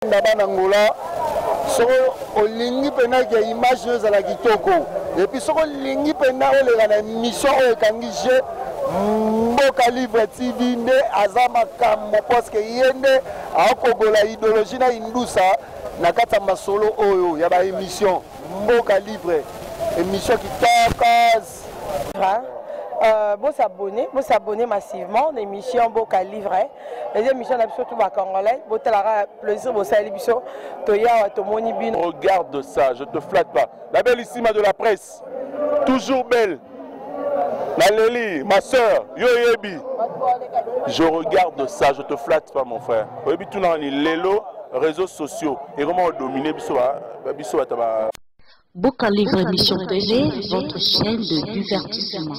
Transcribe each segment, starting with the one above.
Nabanangola, soko olingi pena ke image za la kitoko. Et puis soko lingi pena o le na mission o kangije Mboka Livre TV ne azama kambo parce que yende akogola idéologie na indusa na kata masolo oyo ya ba émission Mboka Livre, émission qui takas. Vous s'abonnez massivement l'émission Mboka Livre. Les émissions d'habitude tout va congolais. Vous avez plaisir de l'émission. Regarde ça, je te flatte pas. La bellissima de la presse, toujours belle. Naléli, ma soeur, Yoyebi. Je regarde ça, je te flatte pas mon frère. Yoyebi tout dans les lélo, réseaux sociaux. Et comment on domine Bisso Ataba. Mboka Livre Émission TV, votre chaîne de divertissement.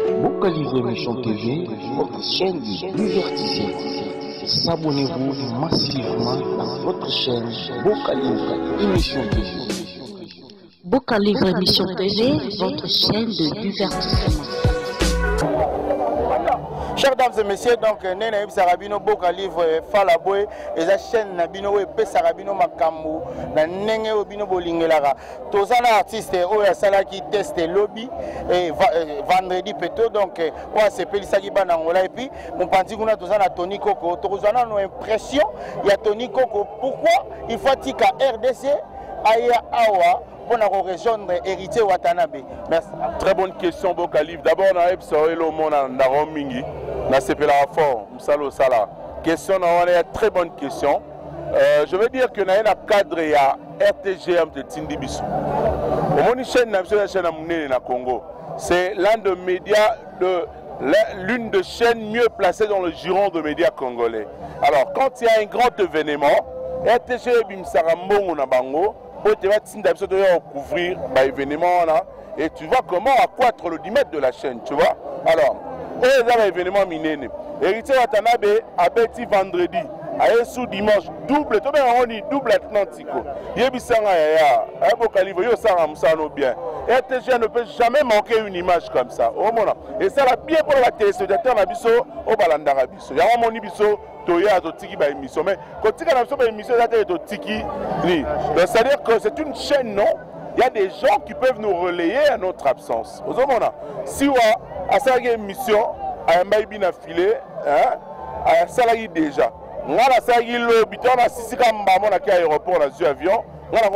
Mboka Livre Émission TV, votre chaîne de divertissement. S'abonnez-vous massivement à votre chaîne Mboka Livre Émission TV. Mboka Livre Émission TV, votre chaîne de divertissement. Chers dames et messieurs, donc Nena Sarabino Mboka Livre Falaboué et la chaîne Nabino et Sarabino Makambu na Nenge Obino Bolingelara. Tous les artistes Oya Salaki test lobby et vendredi plutôt donc on s'appelle Sagiba Nangola et puis mon parti qu'on a tous à Tony Coco. Tous on a nos impressions. Il y a Tony Coco. Pourquoi il faut tika RDC Aya Awa pour nous rejoindre héritier Watanabe. Merci. Très bonne question Mboka Livre. D'abord on a eu le monde na Romingi. Na sepela fort, Msalo Sala. Question, on a une très bonne question. Je veux dire que nous avons un cadre à RTGM de Tindibisu. Au chaîne na Congo, c'est l'un des médias l'une des chaînes mieux placées dans le giron de médias congolais. Alors, quand il y a un grand événement, RTGM Sarambo na Bango, tu vas couvrir l'événement et tu vois comment accroître le diamètre de la chaîne, tu vois. Alors, et là, l'événement miné. Héritier Watanabe a bêti vendredi. A sous dimanche double. Tu on dit double Atlantico. Yébissanga ya. Mboka Livre yo sanga musano bien. RTG ne peut jamais manquer une image comme ça. Et ça va bien pour la téléspectateur na biso au balandara biso. Ya moni biso toya to tiki ba émission. Mais quand tika na biso ba émission ça to tiki ni. C'est-à-dire que c'est une chaîne non. Il y a des gens qui peuvent nous relayer à notre absence. Si on a une mission, à un baby n'a filé, à un salarié déjà. On a salarié lobby, on a six on a un aéroport, on a un avion, on a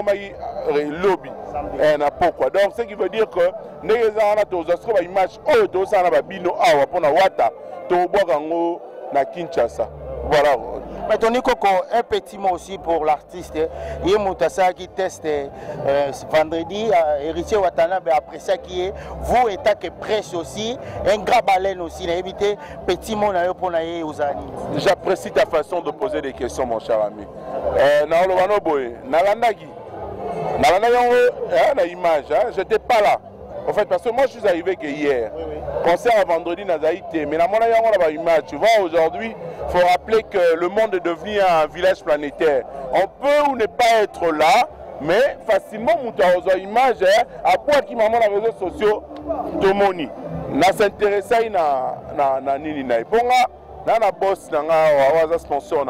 un lobby. Pourquoi? Donc, ce qui veut dire que nous avons une image, nous avons une bino awa pour na wata, to bogango na Kinshasa. Voilà. Mais Tony Coco, un petit mot aussi pour l'artiste. Il y a Moutassa qui teste vendredi, Héritier Watanabe, après ça qui est, vous, état que presse aussi, un grand baleine aussi, éviter petit mot pour naïe aux amis. J'apprécie ta façon de poser des questions, mon cher ami. Nalandagi, na image, j'étais pas là. En fait, parce que moi, je suis arrivé que hier. Concert à vendredi, Nazaïté. Mais on a une image. Tu vois, aujourd'hui, il faut rappeler que le monde est devenu un village planétaire. On peut ou ne pas être là, mais facilement, on a une image. À quoi qui m'a les réseaux sociaux, tout le monde. On s'intéresse à Nini. Bon, là, on a boss, on a sponsor.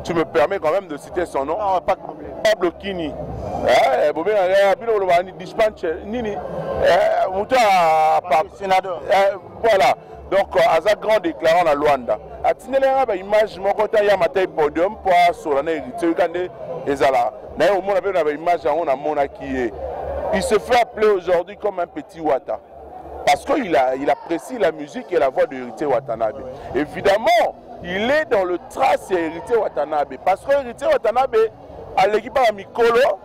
Tu me permets quand même de citer son nom. Non, pas de problème. Pablo Kini. Voilà. Donc, à un grand déclarant à Luanda. À Tineléra, image, mon côté, il y a un podium pour Solana. Il se fait appeler aujourd'hui comme un petit Wata. Parce qu'il apprécie la musique et la voix de Héritier Watanabe. Évidemment, il est dans le trace Héritier Watanabe. Parce que Héritier Watanabe, à l'équipe à Mikolo,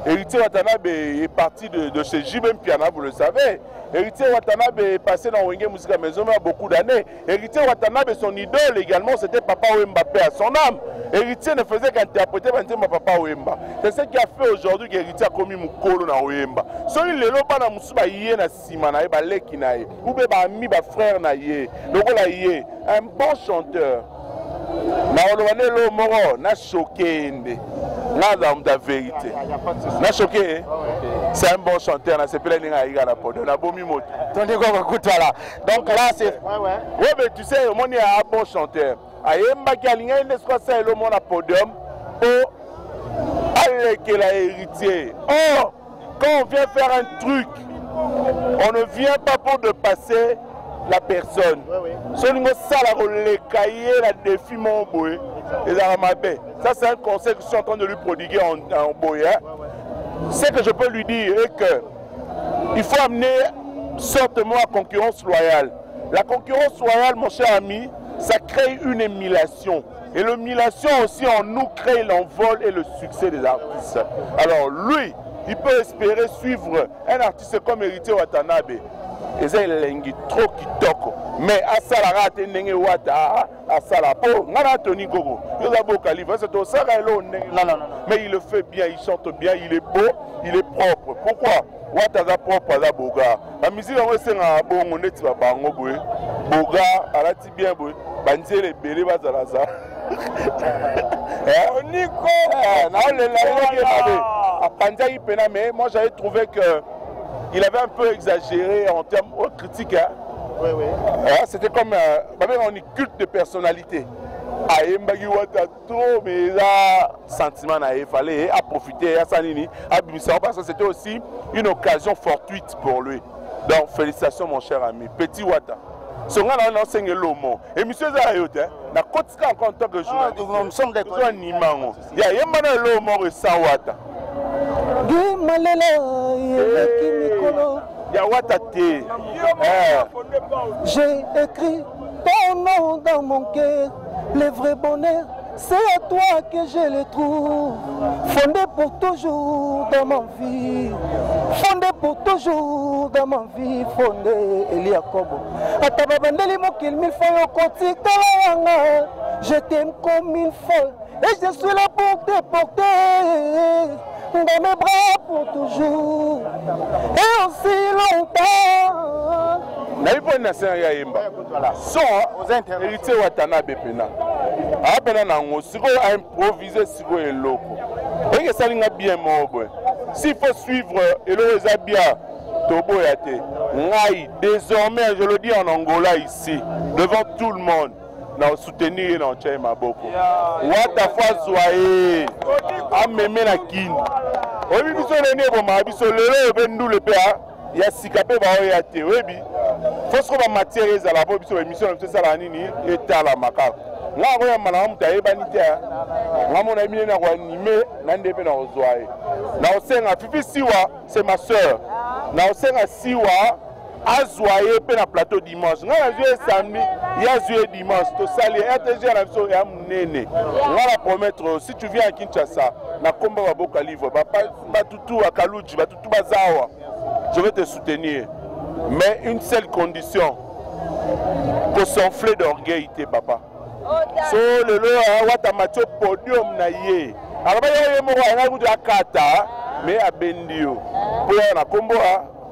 Héritier Watanabe est parti de chez Jibem Piana, vous le savez. Héritier Watanabe est passé dans Wenge Musica Maison il y a beaucoup d'années. Héritier Watanabe, son idole également, c'était Papa Wemba, à son âme. Héritier ne faisait qu'interpréter Papa Wemba. C'est ce qui a fait aujourd'hui qu'Héritier a commis Mukolo dans Wemba. Si il est là, il y a un Simana, il y a un frère, un bon chanteur. Na choqué, la vérité. Na choqué, c'est un bon chanteur. Na c'est plein de la pomme. Na bomi moto. Donc là c'est. Oui, mais tu sais, on est un bon chanteur. Ayemba qui a l'ingénieur de ce c'est le monde à podium pour aller que la héritier. Oh, quand on vient faire un truc, on ne vient pas pour de passer la personne. Ça, c'est un conseil que je suis en train de lui prodiguer en Boya. Ce que je peux lui dire est que il faut amener sortement la concurrence loyale. La concurrence loyale, mon cher ami, ça crée une émulation. Et l'émulation aussi en nous crée l'envol et le succès des artistes. Alors lui, il peut espérer suivre un artiste comme Héritier Watanabe. Et c'est trop kitoko. Mais à Salara, à Salapo, Anthony Gogo, mais il le fait bien, il chante bien, il est beau, il est propre. Pourquoi? Wataza propre à la Boga. La musique, c'est un bon honnête, Boga, à la Tibien, Bandier les bélés, Bazalaza. Mais moi j'avais trouvé que il avait un peu exagéré en termes critiques. Hein. Oui, oui. C'était comme on est culte de personnalité. Ayembagi Wata trop, mais là, sentiment, il fallait profiter à Sanini, à Bimissa, parce que c'était aussi une occasion fortuite pour lui. Donc, félicitations, mon cher ami. Petit Wata. Ce qu'on a enseigné l'homme. Et monsieur Zarayote, na kotika encore en tant que journaliste. Nous sommes des collègues. Il y a l'homme et sans Wata. J'ai écrit ton nom dans mon cœur, le vrai bonheur, c'est à toi que je le trouve. Fondé pour toujours dans ma vie, fondé pour toujours dans ma vie, fondé Elia Kobo. Atababandeli mokil mille fois au côté je t'aime comme une folle et je suis là pour te porter dans mes bras pour toujours et aussi longtemps. Naïe pour une nation ya yemba. Son héritier Watanabe pena. A pena nango siko a improviser siko eloko. Et que ça linga bien mobo. S'il faut suivre elo ezabia tobo yate. Ngai désormais je le dis en Angola ici devant tout le monde. Na soutenir na tchai maboko. Wata fois zoye. A meme na kin. Obi biso le ne boma biso lelo bendu le pa. Ya sikapé ba oyate webi. Faut que ma matière est à la boîte sur l'émission de Salanini et à la macaque. Là, on a madame Taïbanité. Là, mon ami est animé, n'en est pas dans le zoé. Là, on sait que Fifi Siwa, c'est ma soeur. Là, on sait que Siwa a zoé pe na plateau dimanche. Là, on a joué samedi, il y a joué dimanche. Tout ça, les RTG à la maison et à mon néné. On va promettre, si tu viens à Kinshasa, na combat va beaucoup livre, Batutu à Kalouji, Batutu Bazawa, je vais te soutenir. Mais une seule condition, que s'enfler d'orgueil, papa. So le lo watamacho podium na ye. Alors il y a mo wa na kata mais abendio. Pour na kombo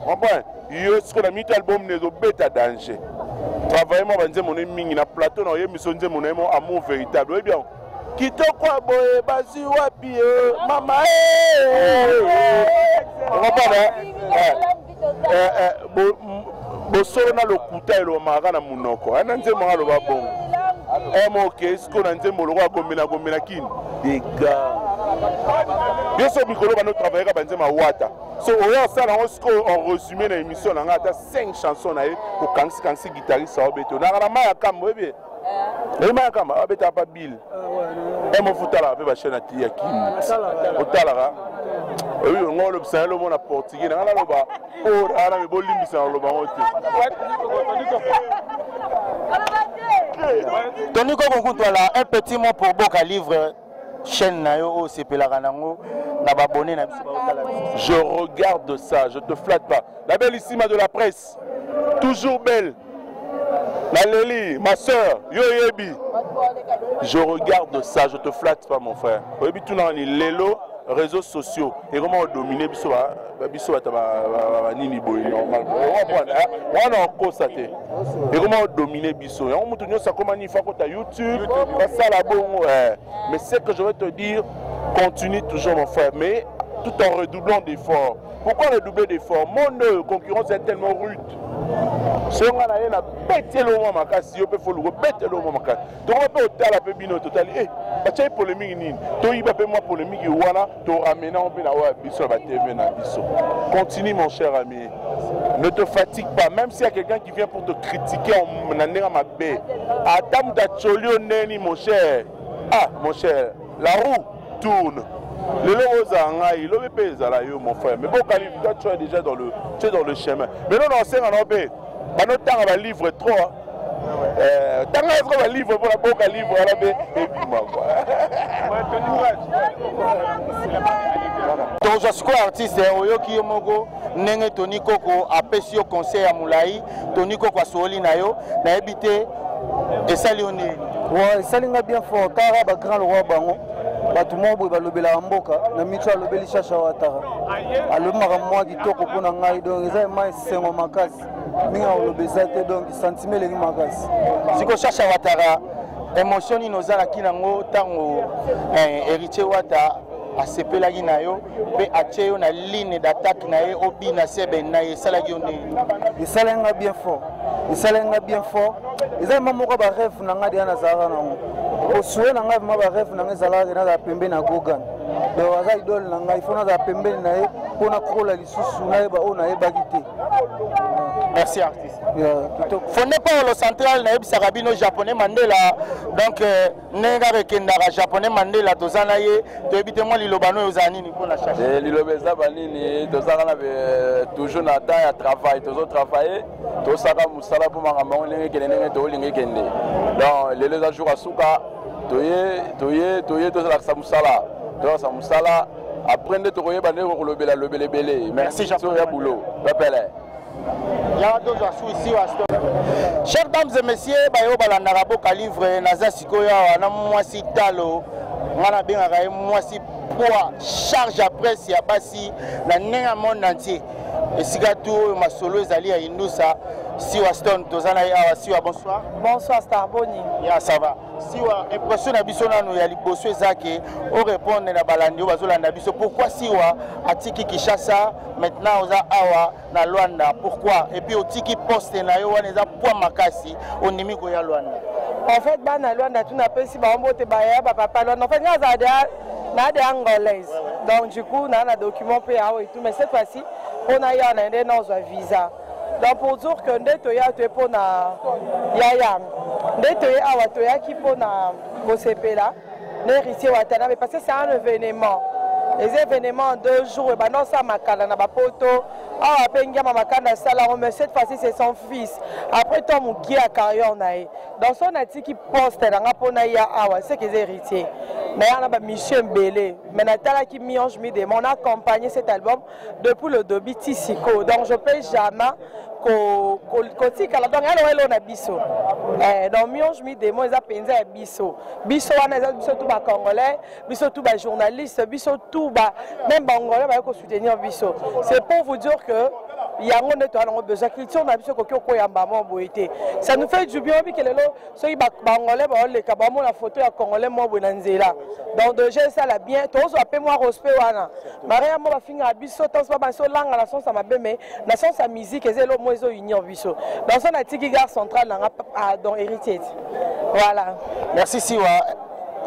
comprends yo ce qu'on a mis album ne do beta danger travailler moi banze mon mingi na plateau na émission nze mon amour véritable oui bien kitoko boye basi wapi mama bosolo na lokuta elomaka na munoko ana nzembo nga loba bongo moke siko na nzembo lokwa gomena kini dega biso mikolo bano travaillera banzema wata so oya sala on siko en résumé na émission na nga ata 5 chansons na ye ko kansi guitariste au beto na maya kambo ebie maya kamba abeta pa bill mo futala pe ba chaîne ati ya kini otala oui, on a l'observé le monde à portugais. On a l'observé. Oh, on a l'observé le monde Tony Kokokuto là, un petit mot pour Boka livre chaîne na yo CP la ranango na babonné na biso. Je regarde ça, je te flatte pas. La bellissima de la presse, toujours belle. Naléli, ma soeur, yo yebi. Je regarde ça, je te flatte pas mon frère. Yebi tout na ni lelo. Réseaux sociaux et comment dominer biso nini boy normal on a constaté et comment dominer biso et on monte ça comment il faut que YouTube ça la bon mais c'est que je vais te dire continue toujours mon frère mais tout en redoublant d'efforts. Pourquoi redoubler d'efforts? Mon concurrence est tellement rude. Si on a bêté le moment, si on peut le bêter le moment, donc on peut faire la pébino total. Eh, tu as une polémique, tu as une polémique, tu as ramené un peu la biso, la TV, na biso. Continue mon cher ami. Ne te fatigue pas, même s'il y a quelqu'un qui vient pour te critiquer en menant ma baie. Adam Dacholio Neni, mon cher. Ah, mon cher, la roue tourne. Le logo pèse là, mon frère. Mais bon, toi, tu es déjà dans le chemin. Mais non, on sait en obé. Pendant temps, on va livre trop. Tant qu'on va livre pour la boca livre à la baie. Et puis moi, quoi. Donc, je suis artiste, Oyoki Yomogo, Nenge Tony Koko, Apesio Conseil à Moulaï, Tony Koko à Sooli Nayo, n'a habité et Salioni. Ouais, Salinga bien fort, Tara, grand roi Bango. Tout le monde va lever la mboka, na micho lever les chacha watara. Alors moi qui toko pour n'angai donc ils aiment mais c'est mon makas. Ni on le bezate donc sentiment les makas. Si ko chacha watara, émotion ni nos ala kinango tango héritier wata a sepela ginayo pe acheyo na ligne d'attaque na ye obi na sebe na ye salagi oni. Ils salenga bien fort. Ils salenga bien fort. Ils aiment moko ba rêve na ngadi na zara na ngo. Osue na ngai ma ba rêve na ngezala na za pembe na gogan. Do waza idol na ngai fona za pembe na ye pona kola lisusu na ye ba ona ye bagité. Merci artiste. Fondé par le central na ebisa rabino japonais Mandela donc nenga rekendara japonais Mandela tozana ye to ebite moi lilobano yozani ni pona chercher. Lilobeza banini tozana na toujours na temps ya travail tozo travailler to saka musala pour makamba onenge kenenge to lingi kende. Donc les jours asuka toye to sala musala. To sala musala après de to koyeba ne ko lobela belé. Merci Jean-Pierre ya boulot. Papele. Chers dames et messieurs, bayo balandaka boka livre naza sikoya wana mwasi talo ngana bengaka ye mwasi poids charge à presse ya basi na nenga monde entier esika tu masolo ezali ya indusa Siwa Stone tozana ya awa Siwa bonsoir. Bonsoir Starboni. Ya ça va. Siwa impression na biso nanu ya liboso ezake o répondre na balandi o bazolanda biso pourquoi Siwa atiki Kinshasa maintenant oza awa na Luanda pourquoi et puis otiki poste na yo wana eza poids makasi ondimi ko ya Luanda. En fait bana Luanda tu n'appelles ba mbote ba ya ba papa Luanda en fait ngaza na des angolaises. Donc du coup na na document pe awa et tout mais cette fois-ci on a eu un indé dans un visa. Donc pour dire que nous avons pour na yayam, nous avons qui pour na CP là, nous avons mais parce que c'est un événement. Les événements en 2 jours, et ben non ça makala na bapoto, ah pengia makana sala, mais cette fois-ci c'est son fils. Après toi mon qui a carrière naï. Donc son ati qui poste na ngapona ya awa, c'est qu'ils héritiers. Mais on a ba Michel Mbele, mais Natala qui mionge mi de mon accompagné cet album depuis le début Tissiko. Donc je peux jamais kotika la donc alors on a biso donc mionge mi de moi ils a penza ya biso biso wana ils a biso tout ba congolais biso tout ba journaliste biso tout ba même ba congolais ba ko soutenir biso c'est pour vous dire que yango nde toana besoin culture na biso koki okoyamba mo boye te. Ça nous fait du bien obi kelelo soki bangolais baoleka bamona photo ya congolais mo boye na nzela. Donc déjà ça la bien tozwa pe moi respect wana. Maria mo bafinga biso tanso ba so langa na son sa mabeme na son sa musique ezelo mo ezo union biso. Dans son atiki gare centrale na dans héritier. Voilà. Merci Siwa.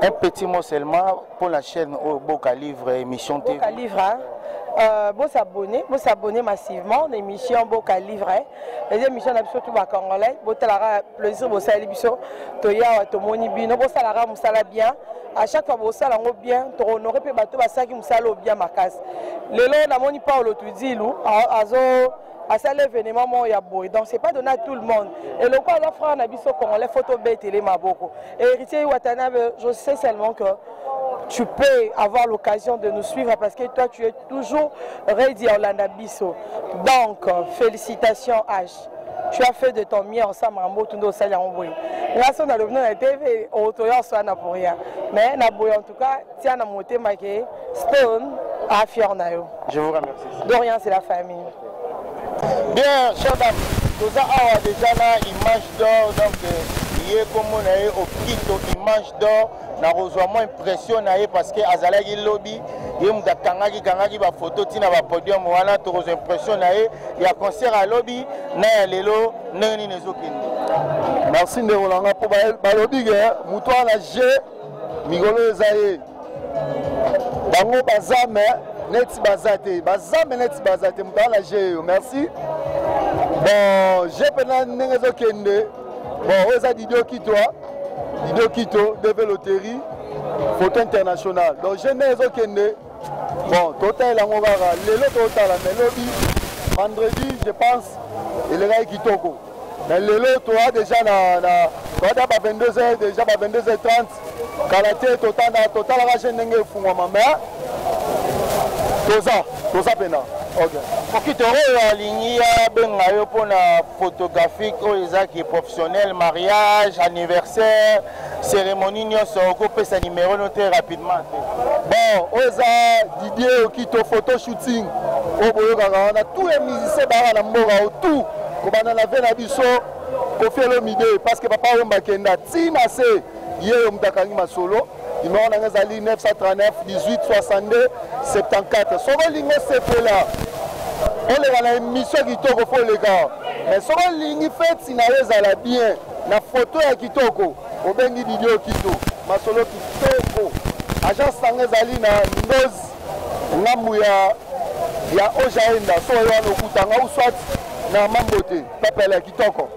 Un petit mot seulement pour la chaîne au Boca Livre émission TV. Boca Livre, vous s'abonner massivement l'émission Boca Livre. Les émissions d'absolu tout va congolais. Vous avez plaisir vous savez biso. Toya tomoni bino. Vous savez musala bien. À chaque fois vous savez bien. To honorer pe bateau basa qui musala bien ma casse. Le long na moni pas le tout dit lou. Azo à ça l'événement mon ya boy. Donc c'est pas donné à tout le monde. Et le quoi la frère na biso congolais photo bête télé maboko. Et héritier Watanabe, je sais seulement que tu peux avoir l'occasion de nous suivre parce que toi tu es toujours ready à Olanda Bisso. Donc félicitations H. Tu as fait de ton mieux ensemble en mot tout nos salaires en boy. Grâce à l'objet de la TV, au toya soit na pour rien. Mais na boy en tout cas, tiens na monter maqué Stone à Fiornayo. Je vous remercie. De rien, c'est la famille. Bien, chers dames, nous avons déjà la image d'or, donc il est comme on a au Quito, image d'or, na reçoit moins impressionné parce que Azalagi lobby, il y a kangaki ba photo tina ba podium wana to reçoit impressionné, il y a concert à lobby, na lelo nani nezokindi. Merci de Rolanga pour ba lobby muto na G migolo ezaye. Bango bazame Neti bazate, bazame neti bazate, mutala j'ai merci. Bon, j'ai pendant n'engezo kende. Bon, oza Didio Kito, développerie, photo international. Donc j'ai n'engezo kende. Bon, total la ngobara, lelo total la mélodie. Vendredi, je pense, il est là Kitoko. Mais lelo toi déjà na toi d'abord 22h, déjà 22h30. Kalaté total la chaîne n'enge fungwa mama. Toza pena. OK. Pour toro ya ligne ya benga yo pona photographique qui est professionnel, mariage, anniversaire, cérémonie nyonso ko pesa numéro no très rapidement. Bon, oza Didier Okito photo shooting. O boyo kaka na tous les musiciens ba na mboka tout. Ko bana na vena biso ko felo mide parce que papa Omba Kenda tina se yeye mutakangi masolo. Numéro d'Angazali 939 18 62 74. Soko lingo sepela. On les a émission kitoko faut les gars. Mais soko lingi fait na ezala bien na photo ya kitoko. Obengi Didio Kito. Masolo kitoko. Agence Angazali na Ndoz ngambu ya Ojaenda so yo no kutanga uswat na mambote. Papela kitoko.